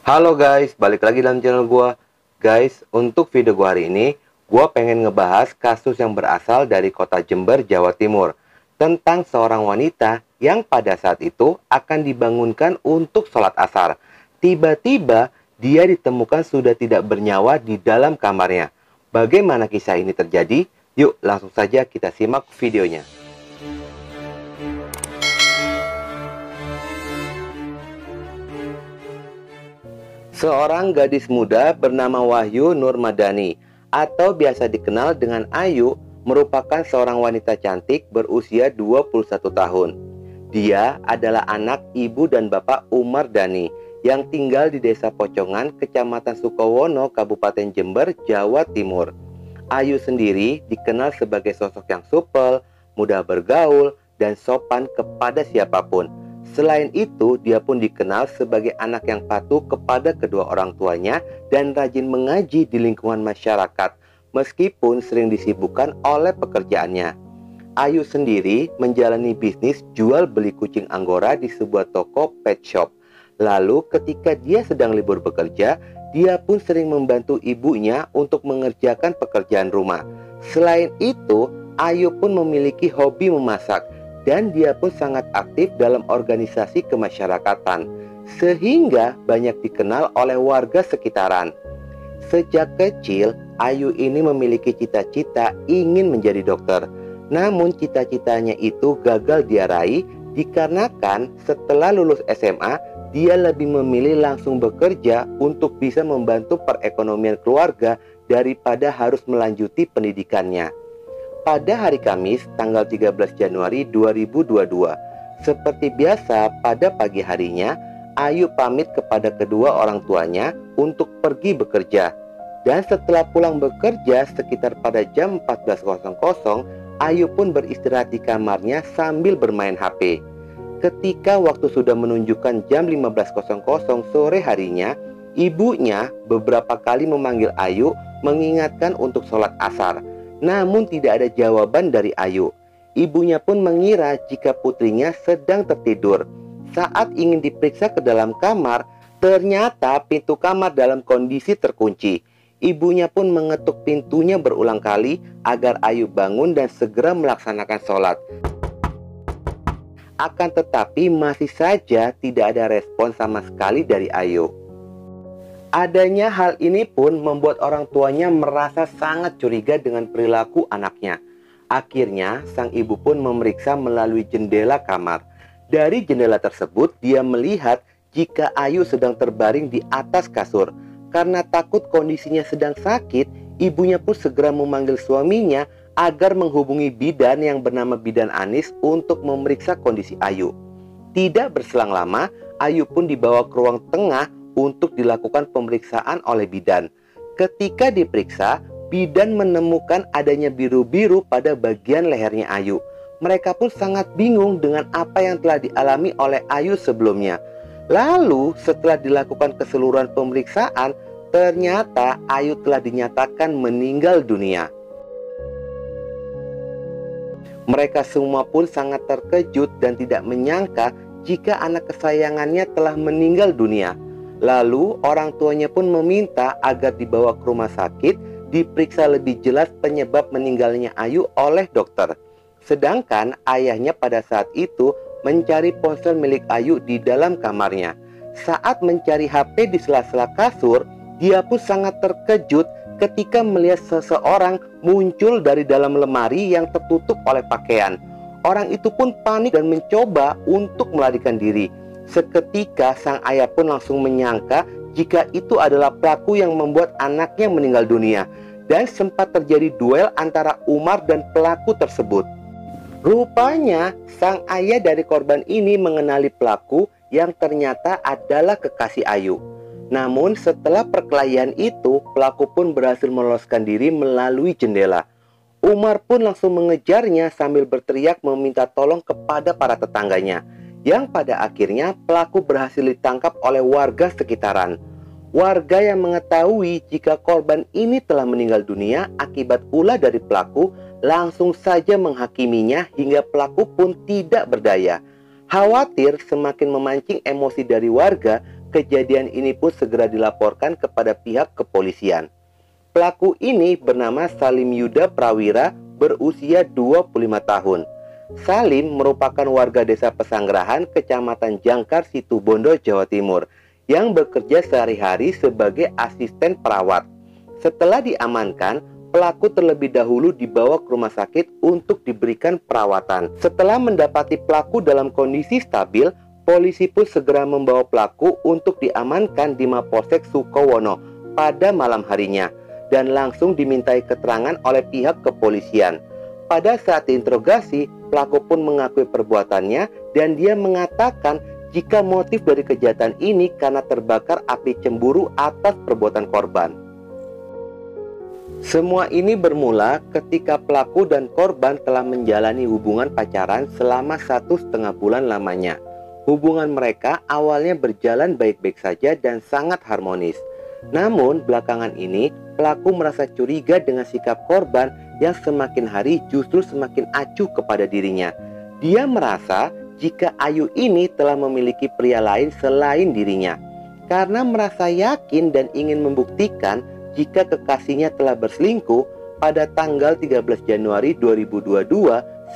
Halo guys, balik lagi dalam channel gua. Guys, untuk video gua hari ini, gua pengen ngebahas kasus yang berasal dari kota Jember, Jawa Timur, tentang seorang wanita yang pada saat itu akan dibangunkan untuk sholat asar. Tiba-tiba, dia ditemukan sudah tidak bernyawa di dalam kamarnya. Bagaimana kisah ini terjadi? Yuk, langsung saja kita simak videonya. Seorang gadis muda bernama Wahyu Nurmadani atau biasa dikenal dengan Ayu merupakan seorang wanita cantik berusia 21 tahun. Dia adalah anak ibu dan bapak Umar Dani yang tinggal di Desa Pocongan, Kecamatan Sukowono, Kabupaten Jember, Jawa Timur. Ayu sendiri dikenal sebagai sosok yang supel, mudah bergaul, dan sopan kepada siapapun. Selain itu, dia pun dikenal sebagai anak yang patuh kepada kedua orang tuanya dan rajin mengaji di lingkungan masyarakat, meskipun sering disibukkan oleh pekerjaannya. Ayu sendiri menjalani bisnis jual beli kucing Anggora di sebuah toko pet shop. Lalu ketika dia sedang libur bekerja, dia pun sering membantu ibunya untuk mengerjakan pekerjaan rumah. Selain itu, Ayu pun memiliki hobi memasak, dan dia pun sangat aktif dalam organisasi kemasyarakatan, sehingga banyak dikenal oleh warga sekitaran. Sejak kecil, Ayu ini memiliki cita-cita ingin menjadi dokter. Namun cita-citanya itu gagal dia raih dikarenakan setelah lulus SMA, dia lebih memilih langsung bekerja untuk bisa membantu perekonomian keluarga daripada harus melanjuti pendidikannya. Pada hari Kamis, tanggal 13 Januari 2022, seperti biasa pada pagi harinya, Ayu pamit kepada kedua orang tuanya untuk pergi bekerja. Dan setelah pulang bekerja sekitar pada jam 14.00, Ayu pun beristirahat di kamarnya sambil bermain HP. Ketika waktu sudah menunjukkan jam 15.00 sore harinya, ibunya beberapa kali memanggil Ayu mengingatkan untuk sholat asar. Namun tidak ada jawaban dari Ayu. Ibunya pun mengira jika putrinya sedang tertidur. Saat ingin diperiksa ke dalam kamar, ternyata pintu kamar dalam kondisi terkunci. Ibunya pun mengetuk pintunya berulang kali agar Ayu bangun dan segera melaksanakan sholat. Akan tetapi masih saja tidak ada respon sama sekali dari Ayu. Adanya hal ini pun membuat orang tuanya merasa sangat curiga dengan perilaku anaknya. Akhirnya, sang ibu pun memeriksa melalui jendela kamar. Dari jendela tersebut, dia melihat jika Ayu sedang terbaring di atas kasur. Karena takut kondisinya sedang sakit, ibunya pun segera memanggil suaminya agar menghubungi bidan yang bernama Bidan Anis untuk memeriksa kondisi Ayu. Tidak berselang lama, Ayu pun dibawa ke ruang tengah untuk dilakukan pemeriksaan oleh bidan. Ketika diperiksa, bidan menemukan adanya biru-biru pada bagian lehernya Ayu. Mereka pun sangat bingung dengan apa yang telah dialami oleh Ayu sebelumnya. Lalu setelah dilakukan keseluruhan pemeriksaan, ternyata Ayu telah dinyatakan meninggal dunia. Mereka semua pun sangat terkejut dan tidak menyangka jika anak kesayangannya telah meninggal dunia. Lalu orang tuanya pun meminta agar dibawa ke rumah sakit, diperiksa lebih jelas penyebab meninggalnya Ayu oleh dokter. Sedangkan ayahnya pada saat itu mencari ponsel milik Ayu di dalam kamarnya. Saat mencari HP di sela-sela kasur, dia pun sangat terkejut ketika melihat seseorang muncul dari dalam lemari yang tertutup oleh pakaian. Orang itu pun panik dan mencoba untuk melarikan diri. Seketika sang ayah pun langsung menyangka jika itu adalah pelaku yang membuat anaknya meninggal dunia, dan sempat terjadi duel antara Umar dan pelaku tersebut. Rupanya sang ayah dari korban ini mengenali pelaku yang ternyata adalah kekasih Ayu. Namun setelah perkelahian itu, pelaku pun berhasil meloloskan diri melalui jendela. Umar pun langsung mengejarnya sambil berteriak meminta tolong kepada para tetangganya, yang pada akhirnya pelaku berhasil ditangkap oleh warga sekitaran. Warga yang mengetahui jika korban ini telah meninggal dunia akibat ulah dari pelaku langsung saja menghakiminya hingga pelaku pun tidak berdaya. Khawatir semakin memancing emosi dari warga, kejadian ini pun segera dilaporkan kepada pihak kepolisian. Pelaku ini bernama Salim Yuda Prawira, berusia 25 tahun. Salim merupakan warga desa Pesanggerahan, Kecamatan Jangkar, Situbondo, Jawa Timur, yang bekerja sehari-hari sebagai asisten perawat. Setelah diamankan, pelaku terlebih dahulu dibawa ke rumah sakit untuk diberikan perawatan. Setelah mendapati pelaku dalam kondisi stabil, polisi pun segera membawa pelaku untuk diamankan di Mapolsek Sukowono pada malam harinya dan langsung dimintai keterangan oleh pihak kepolisian. Pada saat diinterogasi, pelaku pun mengakui perbuatannya dan dia mengatakan jika motif dari kejahatan ini karena terbakar api cemburu atas perbuatan korban. Semua ini bermula ketika pelaku dan korban telah menjalani hubungan pacaran selama 1,5 bulan lamanya. Hubungan mereka awalnya berjalan baik-baik saja dan sangat harmonis. Namun belakangan ini pelaku merasa curiga dengan sikap korban yang semakin hari justru semakin acuh kepada dirinya. Dia merasa jika Ayu ini telah memiliki pria lain selain dirinya. Karena merasa yakin dan ingin membuktikan jika kekasihnya telah berselingkuh, pada tanggal 13 Januari 2022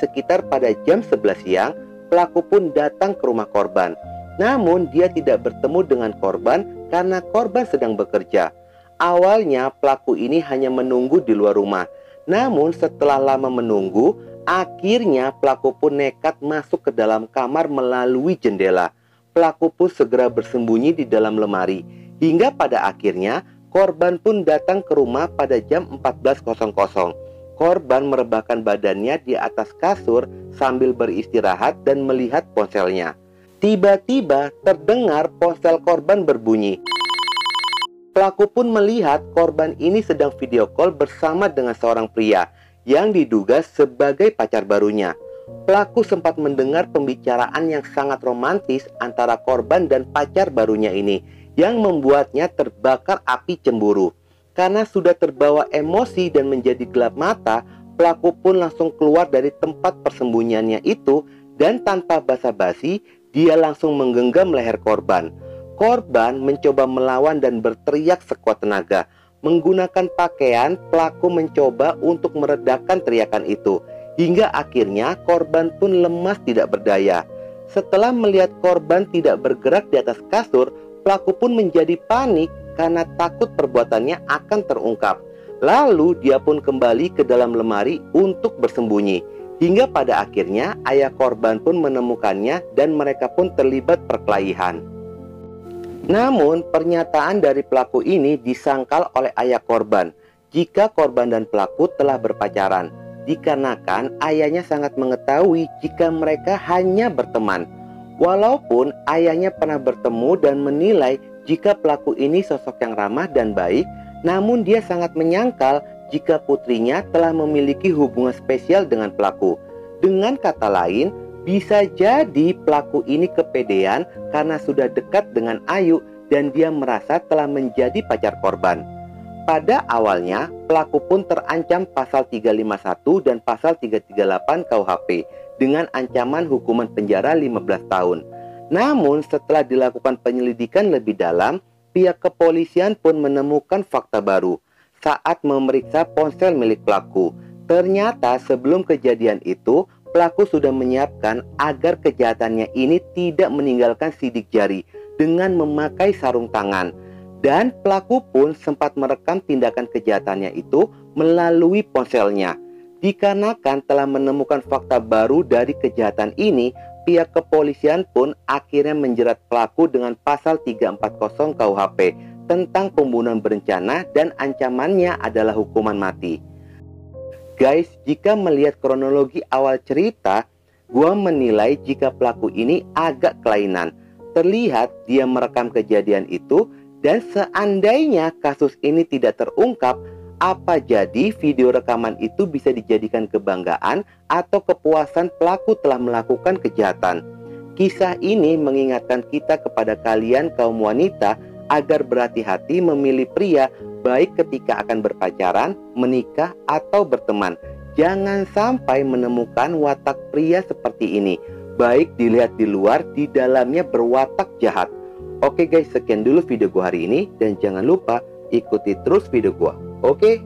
sekitar pada jam 11 siang, pelaku pun datang ke rumah korban. Namun dia tidak bertemu dengan korban karena korban sedang bekerja. Awalnya pelaku ini hanya menunggu di luar rumah. Namun setelah lama menunggu, akhirnya pelaku pun nekat masuk ke dalam kamar melalui jendela. Pelaku pun segera bersembunyi di dalam lemari. Hingga pada akhirnya korban pun datang ke rumah pada jam 14.00. Korban merebahkan badannya di atas kasur sambil beristirahat dan melihat ponselnya. Tiba-tiba terdengar ponsel korban berbunyi. Pelaku pun melihat korban ini sedang video call bersama dengan seorang pria yang diduga sebagai pacar barunya. Pelaku sempat mendengar pembicaraan yang sangat romantis antara korban dan pacar barunya ini, yang membuatnya terbakar api cemburu. Karena sudah terbawa emosi dan menjadi gelap mata, pelaku pun langsung keluar dari tempat persembunyiannya itu dan tanpa basa-basi, dia langsung menggenggam leher korban. Korban mencoba melawan dan berteriak sekuat tenaga. Menggunakan pakaian, pelaku mencoba untuk meredakan teriakan itu. Hingga akhirnya korban pun lemas tidak berdaya. Setelah melihat korban tidak bergerak di atas kasur, pelaku pun menjadi panik karena takut perbuatannya akan terungkap. Lalu dia pun kembali ke dalam lemari untuk bersembunyi. Hingga pada akhirnya ayah korban pun menemukannya dan mereka pun terlibat perkelahian. Namun pernyataan dari pelaku ini disangkal oleh ayah korban jika korban dan pelaku telah berpacaran, dikarenakan ayahnya sangat mengetahui jika mereka hanya berteman. Walaupun ayahnya pernah bertemu dan menilai jika pelaku ini sosok yang ramah dan baik, namun dia sangat menyangkal jika putrinya telah memiliki hubungan spesial dengan pelaku. Dengan kata lain, bisa jadi pelaku ini kepedean karena sudah dekat dengan Ayu dan dia merasa telah menjadi pacar korban. Pada awalnya, pelaku pun terancam pasal 351 dan pasal 338 KUHP dengan ancaman hukuman penjara 15 tahun. Namun setelah dilakukan penyelidikan lebih dalam, pihak kepolisian pun menemukan fakta baru. Saat memeriksa ponsel milik pelaku, ternyata sebelum kejadian itu, pelaku sudah menyiapkan agar kejahatannya ini tidak meninggalkan sidik jari dengan memakai sarung tangan. Dan pelaku pun sempat merekam tindakan kejahatannya itu melalui ponselnya. Dikarenakan telah menemukan fakta baru dari kejahatan ini, pihak kepolisian pun akhirnya menjerat pelaku dengan pasal 340 KUHP tentang pembunuhan berencana dan ancamannya adalah hukuman mati. Guys, jika melihat kronologi awal cerita, gua menilai jika pelaku ini agak kelainan. Terlihat dia merekam kejadian itu, dan seandainya kasus ini tidak terungkap, apa jadi video rekaman itu bisa dijadikan kebanggaan atau kepuasan pelaku telah melakukan kejahatan. Kisah ini mengingatkan kita kepada kalian kaum wanita agar berhati-hati memilih pria baik ketika akan berpacaran, menikah, atau berteman. Jangan sampai menemukan watak pria seperti ini. Baik dilihat di luar, di dalamnya berwatak jahat. Oke guys, sekian dulu video gua hari ini dan jangan lupa ikuti terus video gua. Oke?